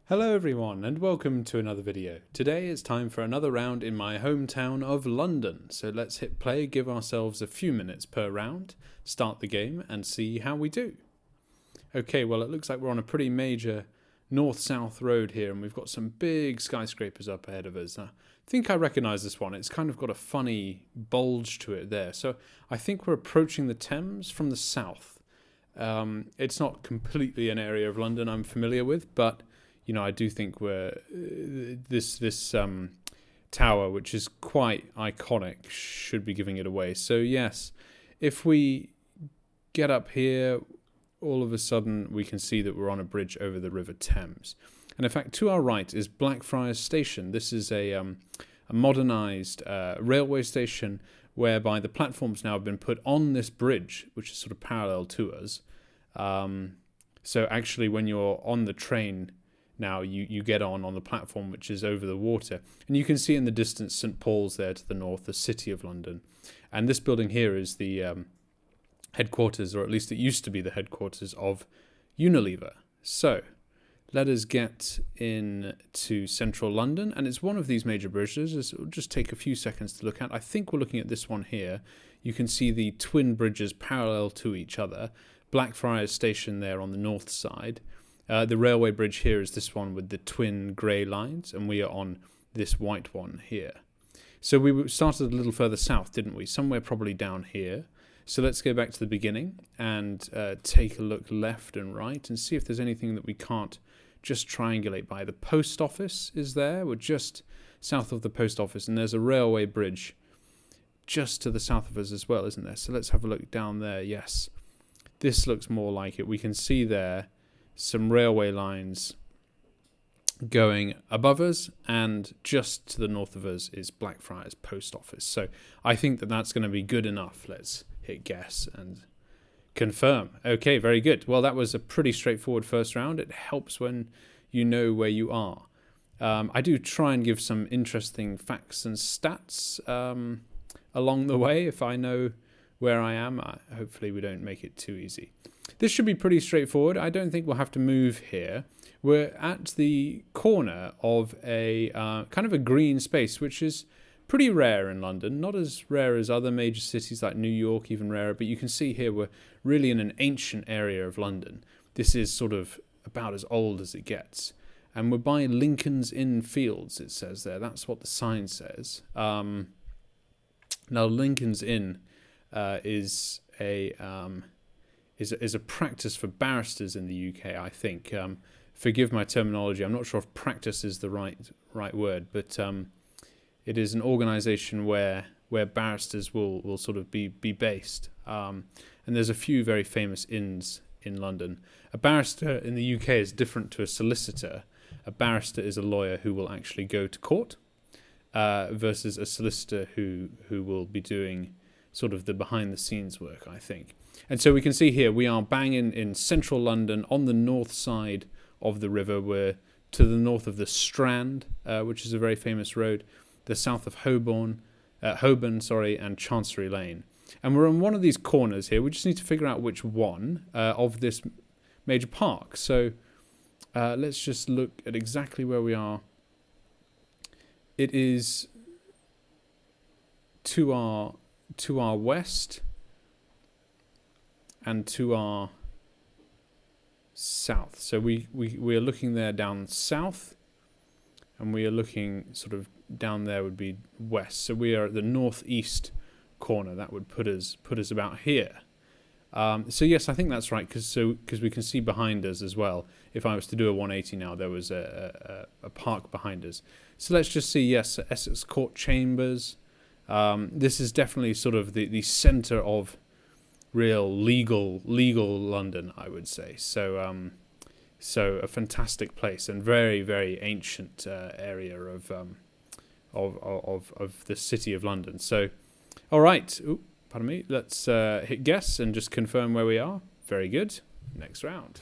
Hello everyone and welcome to another video. Today it's time for another round in my hometown of London. So let's hit play, give ourselves a few minutes per round, start the game and see how we do. Okay, well it looks like we're on a pretty major north-south road here and we've got some big skyscrapers up ahead of us. I think I recognise this one. It's kind of got a funny bulge to it there. So I think we're approaching the Thames from the south. It's not completely an area of London I'm familiar with, but you know, I do think we're this tower, which is quite iconic, should be giving it away. So yes, if we get up here, all of a sudden we can see that we're on a bridge over the River Thames. And in fact, to our right is Blackfriars Station. This is a modernised railway station whereby the platforms now have been put on this bridge, which is sort of parallel to us. So actually, when you're on the train now, you get on the platform which is over the water. And you can see in the distance St Paul's there to the north, the City of London. And this building here is the headquarters, or at least it used to be the headquarters of Unilever. So let us get into central London. And it's one of these major bridges. It'll just take a few seconds to look at. I think we're looking at this one here. You can see the twin bridges parallel to each other. Blackfriars Station there on the north side. The railway bridge here is this one with the twin grey lines, and we are on this white one here. So we started a little further south, didn't we? Somewhere probably down here. So let's go back to the beginning and take a look left and right and see if there's anything that we can't just triangulate by. The post office is there. We're just south of the post office, and there's a railway bridge just to the south of us as well, isn't there? So let's have a look down there. Yes, this looks more like it. We can see there some railway lines going above us, and just to the north of us is Blackfriars Post Office. So I think that that's going to be good enough. Let's hit guess and confirm. Okay, very good. Well, that was a pretty straightforward first round. It helps when you know where you are. I do try and give some interesting facts and stats along the way if I know where I am. Hopefully we don't make it too easy. This should be pretty straightforward. I don't think we'll have to move here. We're at the corner of a kind of a green space, which is pretty rare in London. Not as rare as other major cities like New York, even rarer. But you can see here we're really in an ancient area of London. This is sort of about as old as it gets. And we're by Lincoln's Inn Fields, it says there. That's what the sign says. Now, Lincoln's Inn is a practice for barristers in the UK, I think. Forgive my terminology. I'm not sure if practice is the right word, but it is an organisation where barristers will sort of be based. And there's a few very famous inns in London. A barrister in the UK is different to a solicitor. A barrister is a lawyer who will actually go to court, versus a solicitor who will be doing sort of the behind-the-scenes work, I think. And so we can see here we are bang in central London on the north side of the river. We're to the north of the Strand, which is a very famous road, the south of Holborn, and Chancery Lane. And we're on one of these corners here. We just need to figure out which one of this major park. So let's just look at exactly where we are. It is to our west and to our south. So we are looking there down south, and we are looking sort of down there would be west. So we are at the northeast corner. That would put us about here. So yes, I think that's right, because we can see behind us as well. If I was to do a 180 now, there was a park behind us. So let's just see. Yes, Essex Court Chambers. This is definitely sort of the centre of real legal London, I would say. So a fantastic place and very, very ancient area of the City of London. So, all right. Ooh, pardon me. Let's hit guess and just confirm where we are. Very good. Next round.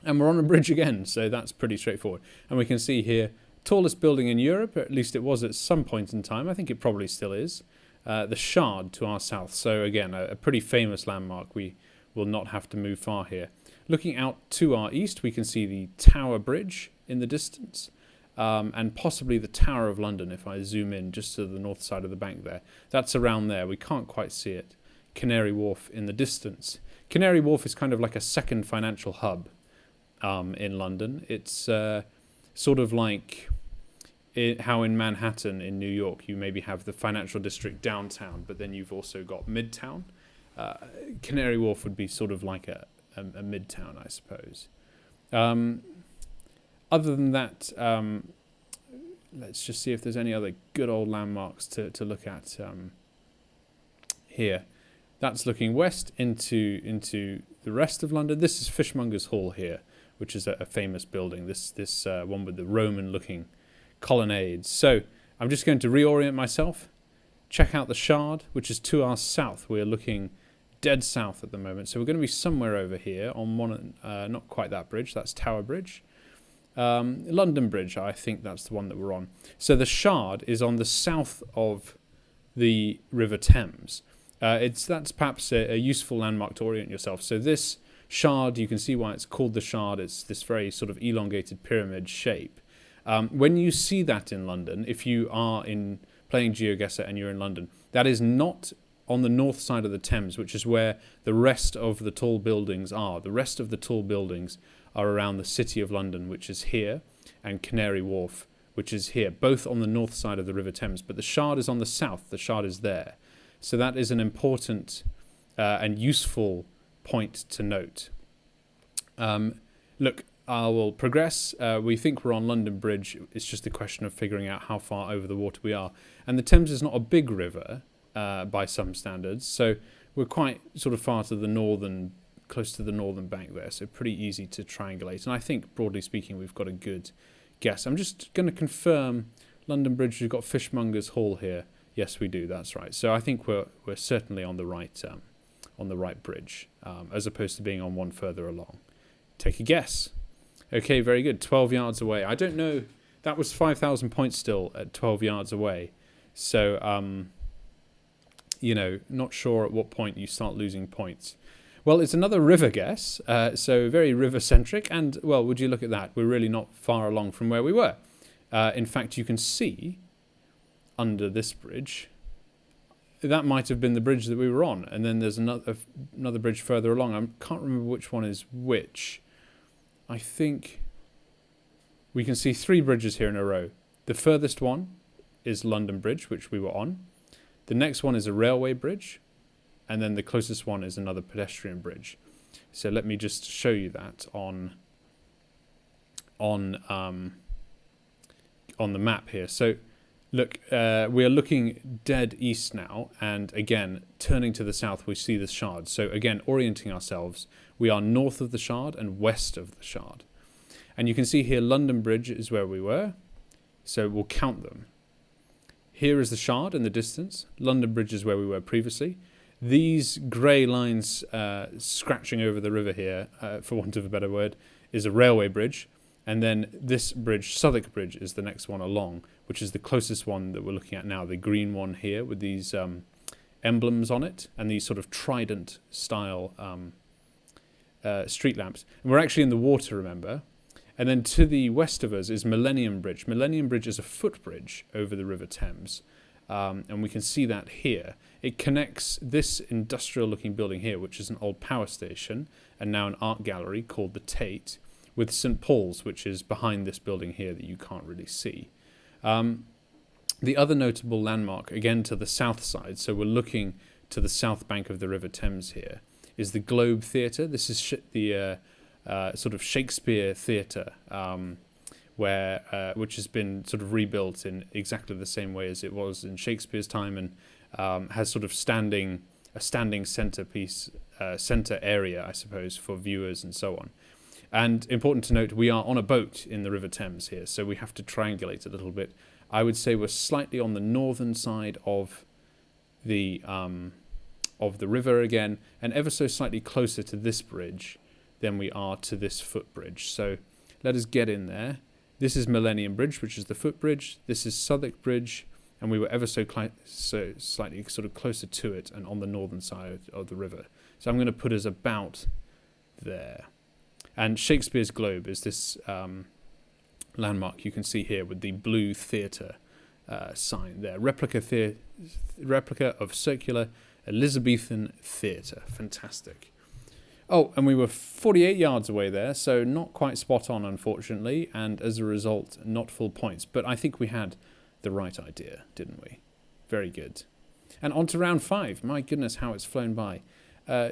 And we're on a bridge again, so that's pretty straightforward. And we can see here, tallest building in Europe, or at least it was at some point in time. I think it probably still is. The Shard to our south. So again, a pretty famous landmark. We will not have to move far here. looking out to our east, we can see the Tower Bridge in the distance, and possibly the Tower of London if I zoom in just to the north side of the bank there. That's around there. We can't quite see it. Canary Wharf in the distance. Canary Wharf is kind of like a second financial hub in London. It's sort of like how in Manhattan in New York you maybe have the financial district downtown, but then you've also got Midtown. Canary Wharf would be sort of like a Midtown, I suppose. Other than that, let's just see if there's any other good old landmarks to look at here. That's looking west into the rest of London. This is Fishmonger's Hall here, which is a famous building. This one with the Roman-looking colonnades. So I'm just going to reorient myself. Check out the Shard, which is to our south. We're looking dead south at the moment. So we're going to be somewhere over here on one, not quite that bridge. That's Tower Bridge. London Bridge, I think that's the one that we're on. So the Shard is on the south of the River Thames. That's perhaps a useful landmark to orient yourself. So this Shard, you can see why it's called the Shard. It's this very sort of elongated pyramid shape. When you see that in London, if you are playing GeoGuessr and you're in London, that is not on the north side of the Thames, which is where the rest of the tall buildings are. The rest of the tall buildings are around the City of London, which is here, and Canary Wharf, which is here, both on the north side of the River Thames. But the Shard is on the south. The Shard is there. So that is an important and useful point to note. Look, I will progress. We think we're on London Bridge. It's just a question of figuring out how far over the water we are. And the Thames is not a big river by some standards, so we're quite sort of far to the northern, close to the northern bank there, so pretty easy to triangulate. And I think, broadly speaking, we've got a good guess. I'm just going to confirm London Bridge. We've got Fishmonger's Hall here. Yes, we do. That's right. So I think we're certainly on the right bridge, as opposed to being on one further along. Take a guess. Okay, very good. 12 yards away. I don't know. That was 5,000 points still at 12 yards away. So, you know, not sure at what point you start losing points. Well, it's another river guess. So very river-centric. And, well, would you look at that? We're really not far along from where we were. In fact, you can see under this bridge, that might have been the bridge that we were on. And then there's another bridge further along. I can't remember which one is which. I think we can see 3 bridges here in a row. The furthest one is London Bridge, which we were on. The next one is a railway bridge. And then the closest one is another pedestrian bridge. So let me just show you that on the map here. So look, we are looking dead east now. And again, turning to the south, we see the Shard. So again, orienting ourselves, we are north of the Shard and west of the Shard. And you can see here London Bridge is where we were. So we'll count them. Here is the Shard in the distance. London Bridge is where we were previously. These grey lines scratching over the river here, for want of a better word, is a railway bridge. And then this bridge, Southwark Bridge, is the next one along, which is the closest one that we're looking at now, the green one here with these emblems on it and these sort of trident style street lamps. And we're actually in the water, remember? And then to the west of us is Millennium Bridge. Millennium Bridge is a footbridge over the River Thames. And we can see that here. It connects this industrial-looking building here, which is an old power station and now an art gallery called the Tate, with St. Paul's, which is behind this building here that you can't really see. The other notable landmark, again to the south side, so we're looking to the south bank of the River Thames here, is the Globe Theatre. This is the sort of Shakespeare theatre, which has been sort of rebuilt in exactly the same way as it was in Shakespeare's time, and has sort of a standing centerpiece, center area, I suppose, for viewers and so on. And important to note, we are on a boat in the River Thames here, so we have to triangulate a little bit. I would say we're slightly on the northern side of the river again, and ever so slightly closer to this bridge than we are to this footbridge. So let us get in there. This is Millennium Bridge, which is the footbridge. This is Southwark Bridge, and we were ever so slightly sort of closer to it and on the northern side of the river. So I'm going to put us about there. And Shakespeare's Globe is this landmark you can see here with the blue theatre sign there. Replica of circular Elizabethan theatre. Fantastic. Oh, and we were 48 yards away there, so not quite spot on, unfortunately, and as a result, not full points. But I think we had the right idea, didn't we? Very good. And on to round 5. My goodness, how it's flown by.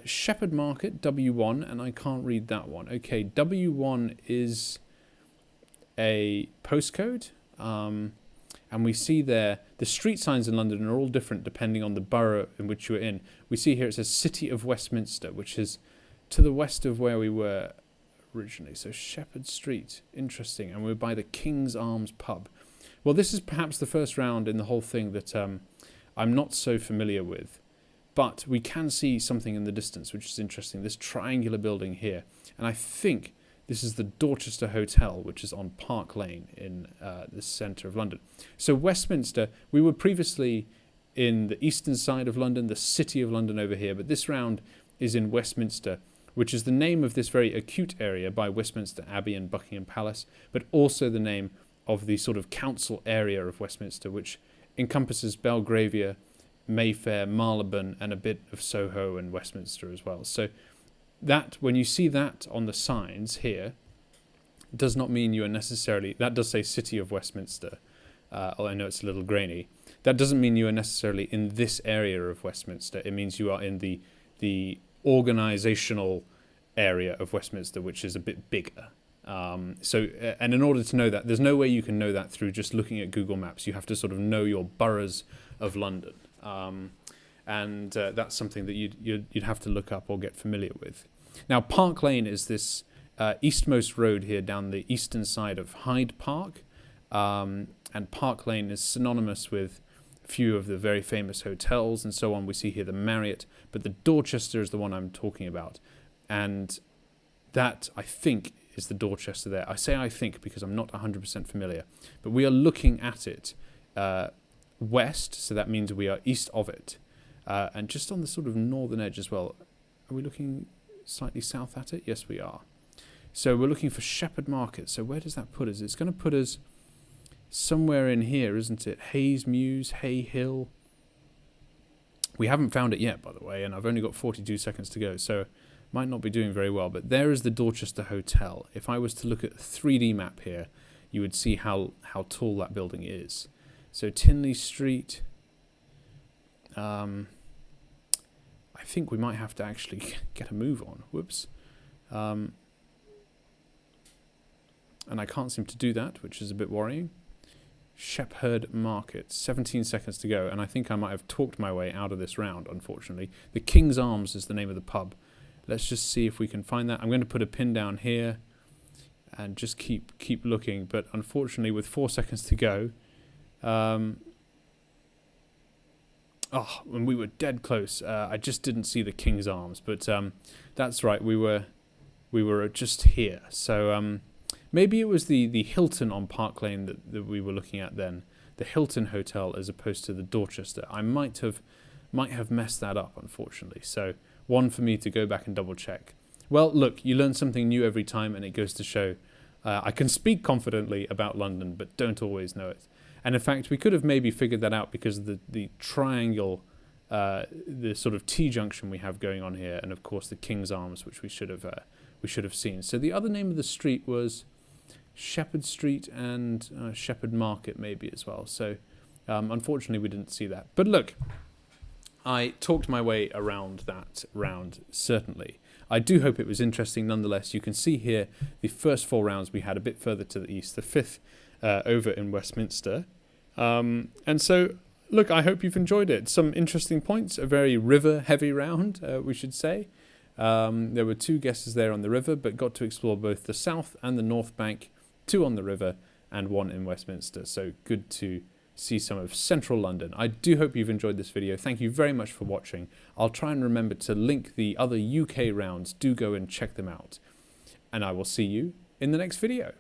Shepherd Market, W1, and I can't read that one. Okay, W1 is a postcode, and we see there the street signs in London are all different depending on the borough in which you're in. We see here it says City of Westminster, which is to the west of where we were originally. So Shepherd Street, interesting, and we're by the King's Arms pub. Well, this is perhaps the first round in the whole thing that I'm not so familiar with, but we can see something in the distance, which is interesting, this triangular building here. And I think this is the Dorchester Hotel, which is on Park Lane in the centre of London. So Westminster, we were previously in the eastern side of London, the City of London over here, but this round is in Westminster, which is the name of this very acute area by Westminster Abbey and Buckingham Palace, but also the name of the sort of council area of Westminster, which encompasses Belgravia, Mayfair, Marylebone, and a bit of Soho and Westminster as well. So that, when you see that on the signs here, does not mean you are necessarily, that does say City of Westminster, although I know it's a little grainy. That doesn't mean you are necessarily in this area of Westminster. It means you are in the organisational area of Westminster, which is a bit bigger. And in order to know that, there's no way you can know that through just looking at Google Maps. You have to sort of know your boroughs of London. That's something that you'd have to look up or get familiar with. Now, Park Lane is this eastmost road here down the eastern side of Hyde Park. And Park Lane is synonymous with a few of the very famous hotels and so on. We see here the Marriott, but the Dorchester is the one I'm talking about. And that, I think, is the Dorchester there. I say I think because I'm not 100% familiar. But we are looking at it west, so that means we are east of it. And just on the sort of northern edge as well. Are we looking slightly south at it? Yes, we are. So we're looking for Shepherd Market. So where does that put us? It's going to put us somewhere in here, isn't it? Hayes Mews, Hay Hill. We haven't found it yet, by the way, and I've only got 42 seconds to go, so might not be doing very well. But there is the Dorchester Hotel. If I was to look at a 3D map here, you would see how tall that building is. So Tinley Street. I think we might have to actually get a move on. Whoops. And I can't seem to do that, which is a bit worrying. Shepherd Market, 17 seconds to go, and I think I might have talked my way out of this round, unfortunately. The King's Arms is the name of the pub. Let's just see if we can find that. I'm going to put a pin down here and just keep looking, but unfortunately with 4 seconds to go, and we were dead close. I just didn't see the King's Arms, but that's right, we were just here. So maybe it was the Hilton on Park Lane that we were looking at then, the Hilton Hotel as opposed to the Dorchester. I might have messed that up, unfortunately. So one for me to go back and double check. Well, look, you learn something new every time, and it goes to show I can speak confidently about London, but don't always know it. And in fact, we could have maybe figured that out because of the triangle, the sort of T-junction we have going on here, and of course the King's Arms, which we should have seen. So the other name of the street was Shepherd Street and Shepherd Market maybe as well. So unfortunately we didn't see that. But look, I talked my way around that round, certainly. I do hope it was interesting nonetheless. You can see here the first 4 rounds we had a bit further to the east, the 5th over in Westminster. And so, look, I hope you've enjoyed it. Some interesting points, a very river-heavy round, we should say. There were 2 guesses there on the river, but got to explore both the south and the north bank, 2 on the river and 1 in Westminster. So good to see some of central London. I do hope you've enjoyed this video. Thank you very much for watching. I'll try and remember to link the other UK rounds. Do go and check them out. And I will see you in the next video.